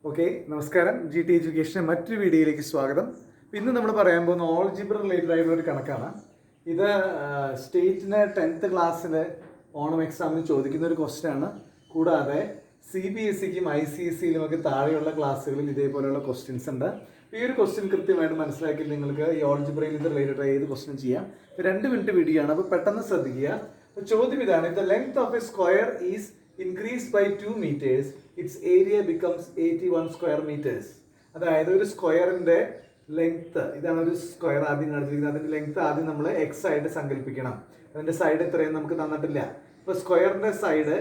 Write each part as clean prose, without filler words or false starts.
Okay, നമസ്കാരം. G T എഡ്യൂക്കേഷൻ്റെ മറ്റൊരു വീഡിയോയിലേക്ക് സ്വാഗതം. ഇന്ന് നമ്മൾ പറയാൻ പോകുന്ന ഓൾജിബ്ര റിലേറ്റഡ് ആയിട്ടുള്ള ഒരു കണക്കാണ്. ഇത് സ്റ്റേറ്റിന് 10th ക്ലാസ്സിൽ ഓണം എക്സാമിന് ചോദിക്കുന്ന ഒരു ക്വസ്റ്റ്യൻ ആണ്. കൂടാതെ CBSEക്കും ICSEയിലും ഒക്കെ താഴെയുള്ള ക്ലാസ്സുകളിൽ ഇതേപോലെയുള്ള ക്വസ്റ്റ്യൻസ് ഉണ്ട്. ഈ ഒരു ക്വസ്റ്റ്യൻ കൃത്യമായിട്ട് മനസ്സിലാക്കി നിങ്ങൾക്ക് ഈ ഓൾജിബ്രയിൽ ഇത് റിലേറ്റഡ് ഏത് ക്വസ്റ്റ്യൻ ചെയ്യാം. 2 മിനിറ്റ് വീഡിയോ ആണ്, അപ്പോൾ പെട്ടെന്ന് ശ്രദ്ധിക്കുക. ചോദ്യം ഇതാണ്: the length of A square is increased by 2 meters, its area becomes 81 square meters. അതായത് ഒരു സ്ക്വയറിന്റെ ലെങ്ത്, ഇതാണ് ഒരു സ്ക്വയർ ആദ്യം കാണിച്ചിരിക്കുന്നത്. അതിന്റെ ലെങ്ത് ആദ്യം നമ്മൾ എക്സ് ആയിട്ട് സങ്കല്പിക്കണം. അതിന്റെ സൈഡ് എത്രയും നമുക്ക് തന്നിട്ടില്ല. ഇപ്പൊ സ്ക്വയറിന്റെ സൈഡ്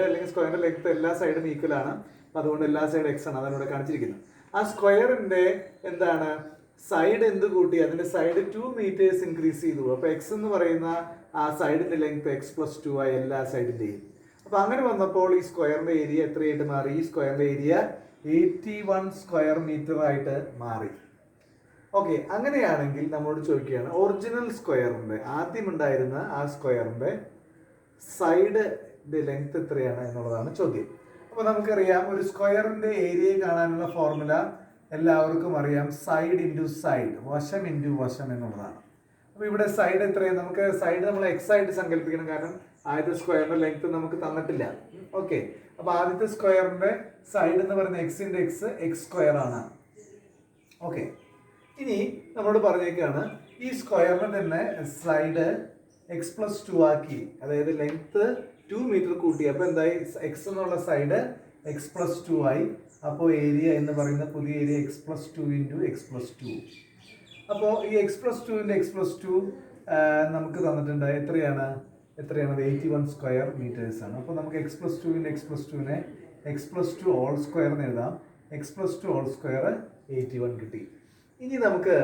അല്ലെങ്കിൽ സ്ക്വയറിന്റെ ലെങ്ത് എല്ലാ സൈഡും ഈക്വൽ ആണ്. അപ്പൊ അതുകൊണ്ട് എല്ലാ സൈഡും എക്സ് ആണ്, അതാണ് ഇവിടെ കാണിച്ചിരിക്കുന്നത്. ആ സ്ക്വയറിന്റെ എന്താണ് സൈഡ് എന്ത് കൂട്ടി? അതിന്റെ സൈഡ് 2 meters ഇൻക്രീസ് ചെയ്തു. അപ്പൊ എക്സ് എന്ന് പറയുന്ന ആ സൈഡിന്റെ ലെങ്ത് x+2 ആയി എല്ലാ സൈഡിന്റെയും. അപ്പൊ അങ്ങനെ വന്നപ്പോൾ ഈ സ്ക്വയറിന്റെ ഏരിയ എത്രയായിട്ട് മാറി? ഈ സ്ക്വയറിന്റെ ഏരിയ 81 സ്ക്വയർ മീറ്റർ ആയിട്ട് മാറി. ഓക്കെ, അങ്ങനെയാണെങ്കിൽ നമ്മളോട് ചോദിക്കുകയാണ് ഒറിജിനൽ സ്ക്വയറിന്റെ ആദ്യം ഉണ്ടായിരുന്ന ആ സ്ക്വയറിന്റെ സൈഡിന്റെ ലെങ്ത് എത്രയാണ് എന്നുള്ളതാണ് ചോദ്യം. അപ്പൊ നമുക്കറിയാം, ഒരു സ്ക്വയറിന്റെ ഏരിയ കാണാനുള്ള ഫോർമുല എല്ലാവർക്കും അറിയാം. സൈഡ് ഇൻറ്റു സൈഡ്, വശം ഇൻറ്റു വശം എന്നുള്ളതാണ്. അപ്പൊ ഇവിടെ സൈഡ് എത്രയാണ്? നമുക്ക് സൈഡ് നമ്മൾ എക്സ് ആയിട്ട് സങ്കല്പിക്കണം, കാരണം ആദ്യത്തെ സ്ക്വയറിന്റെ ലെങ്ത് നമുക്ക് തന്നിട്ടില്ല. ഓക്കെ, അപ്പൊ ആദ്യത്തെ സ്ക്വയറിന്റെ സൈഡ് എന്ന് പറയുന്നത് എക്സ് സ്ക്വയർ ആണ്. ഓക്കെ, ഇനി നമ്മളോട് പറഞ്ഞേക്കാണ് ഈ സ്ക്വയറിന് തന്നെ സൈഡ് x+2 ആക്കി, അതായത് ലെങ്ത് 2 meter കൂട്ടി. അപ്പൊ എന്തായി? എക്സ് എന്നുള്ള സൈഡ് x+2 ആയി. അപ്പോൾ ഏരിയ എന്ന് പറയുന്ന പുതിയ ഏരിയ x+2 × x+2. അപ്പോൾ ഈ x+2 × x+2 നമുക്ക് തന്നിട്ടുണ്ട്. എത്രയാണ്? 81 സ്ക്വയർ മീറ്റേഴ്സ് ആണ്. അപ്പോൾ നമുക്ക് x+2 × x+2നെ x+2 ഹോൾ സ്ക്വയർ എന്ന് എഴുതാം. x+2 ഹോൾ സ്ക്വയർ 81 കിട്ടി. ഇനി നമുക്ക്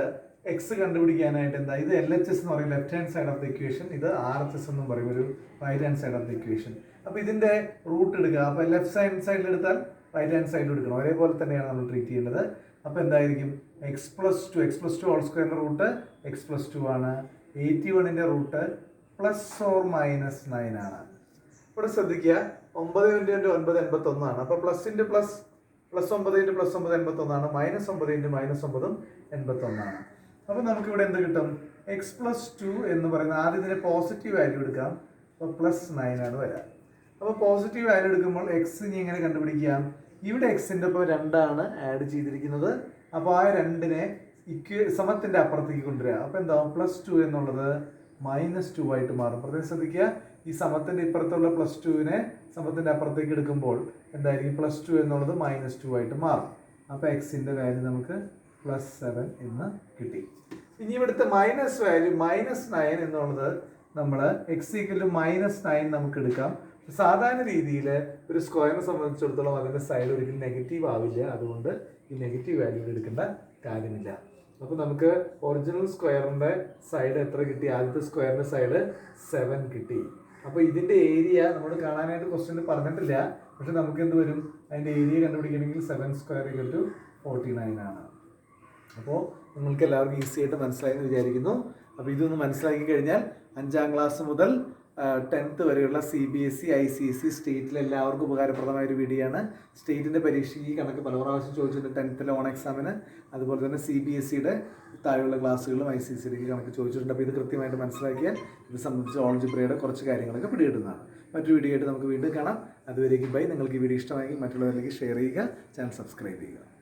എക്സ് കണ്ടുപിടിക്കാനായിട്ട് എന്താ? ഇത് LHS എന്ന് പറയും, left hand side of the equation. ഇത് RHS എന്നും പറയും, ഒരു right hand side of the equation. അപ്പോൾ ഇതിന്റെ റൂട്ട് എടുക്കുക. അപ്പോൾ ലെഫ്റ്റ് സൈഡിൽ എടുത്താൽ റൈറ്റ് ഹാൻഡ് സൈഡിൽ എടുക്കണം. ഒരേപോലെ തന്നെയാണ് നമ്മൾ ട്രീറ്റ് ചെയ്യേണ്ടത്. അപ്പോൾ എന്തായിരിക്കും? x+2 ഹോൾ സ്ക്വയറിന്റെ റൂട്ട് x+2 ആണ്. 81ന്റെ റൂട്ട് ±9 ആണ്. ഇവിടെ ശ്രദ്ധിക്കുക, 9 × 9 81 ആണ്. അപ്പോൾ +9 × +9 81 ആണ്. -9 × -9 81 ആണ്. അപ്പോൾ നമുക്ക് ഇവിടെ എന്ത് കിട്ടും? x+2 എന്ന് പറയുന്ന ആദ്യം ഇതിന്റെ പോസിറ്റീവ് വാല്യൂ എടുക്കാം. അപ്പോൾ +9 ആണ് വരാം. അപ്പോൾ പോസിറ്റീവ് വാല്യൂ എടുക്കുമ്പോൾ എക്സ് ഇനി എങ്ങനെ കണ്ടുപിടിക്കാം? ഇവിടെ എക്സിന്റെ ഇപ്പോൾ 2 ആണ് ആഡ് ചെയ്തിരിക്കുന്നത്. അപ്പോൾ ആ 2നെ സമത്തിന്റെ അപ്പുറത്തേക്ക് കൊണ്ടുവരിക. അപ്പോൾ എന്താവും? +2 എന്നുള്ളത് -2 ആയിട്ട് മാറും. പ്രത്യേകം ശ്രദ്ധിക്കുക, ഈ സമത്തിന്റെ ഇപ്പുറത്തുള്ള +2നെ സമത്തിന്റെ അപ്പുറത്തേക്ക് എടുക്കുമ്പോൾ എന്തായിരിക്കും? +2 എന്നുള്ളത് -2 ആയിട്ട് മാറും. അപ്പോൾ എക്സിന്റെ വാല്യൂ നമുക്ക് +7 എന്ന് കിട്ടി. ഇനി ഇവിടുത്തെ മൈനസ് വാല്യൂ -9 എന്നുള്ളത് നമ്മൾ x=-9 നമുക്ക് എടുക്കാം. സാധാരണ രീതിയിൽ ഒരു സ്ക്വയറിനെ സംബന്ധിച്ചിടത്തോളം അതിന്റെ സൈഡ് ഒരിക്കലും നെഗറ്റീവ് ആവില്ല. അതുകൊണ്ട് ഈ നെഗറ്റീവ് വാല്യൂ എടുക്കേണ്ട കാര്യമില്ല. അപ്പോൾ നമുക്ക് ഒറിജിനൽ സ്ക്വയറിന്റെ സൈഡ് എത്ര കിട്ടി? ആദ്യത്തെ സ്ക്വയറിന്റെ സൈഡ് 7 കിട്ടി. അപ്പോൾ ഇതിന്റെ ഏരിയ നമ്മൾ കാണാനായിട്ട് ക്വസ്റ്റ്യൻ പറഞ്ഞിട്ടില്ല, പക്ഷെ നമുക്ക് എന്ത് വരും? അതിന്റെ ഏരിയ കണ്ടുപിടിക്കണമെങ്കിൽ 7² = 49 ആണ്. അപ്പോൾ നിങ്ങൾക്ക് എല്ലാവർക്കും ഈസി ആയിട്ട് മനസ്സിലായി എന്ന് വിചാരിക്കുന്നു. അപ്പോൾ ഇതൊന്ന് മനസ്സിലാക്കി കഴിഞ്ഞാൽ 5ാം ക്ലാസ് മുതൽ 10th വരെയുള്ള CBSE, ICSE സ്റ്റേറ്റിലെ എല്ലാവർക്കും ഉപകാരപ്രദമായ ഒരു വീഡിയോ ആണ്. സ്റ്റേറ്റിൻ്റെ പരീക്ഷയ്ക്ക് കണക്ക് പല പ്രാവശ്യം ചോദിച്ചിട്ടുണ്ട്. 10th ഓൺ എക്സാമിന്, അതുപോലെ തന്നെ CBSEയുടെ താഴെയുള്ള ക്ലാസ്സുകളിലും ICSEയിലേക്ക് കണക്ക് ചോദിച്ചിട്ടുണ്ട്. അപ്പോൾ ഇത് കൃത്യമായിട്ട് മനസ്സിലാക്കിയാൽ ഇത് സംബന്ധിച്ച് ഓൾജിബ്രയുടെ കുറച്ച് കാര്യങ്ങളൊക്കെ പിടികിട്ടുന്നതാണ്. മറ്റൊരു വീഡിയോ ആയിട്ട് നമുക്ക് വീണ്ടും കാണാം. അതുവരേക്കും ബൈ. നിങ്ങൾക്ക് ഈ വീഡിയോ ഇഷ്ടമായെങ്കിൽ മറ്റുള്ളവരിലേക്ക് ഷെയർ ചെയ്യുക, ചാനൽ സബ്സ്ക്രൈബ് ചെയ്യുക.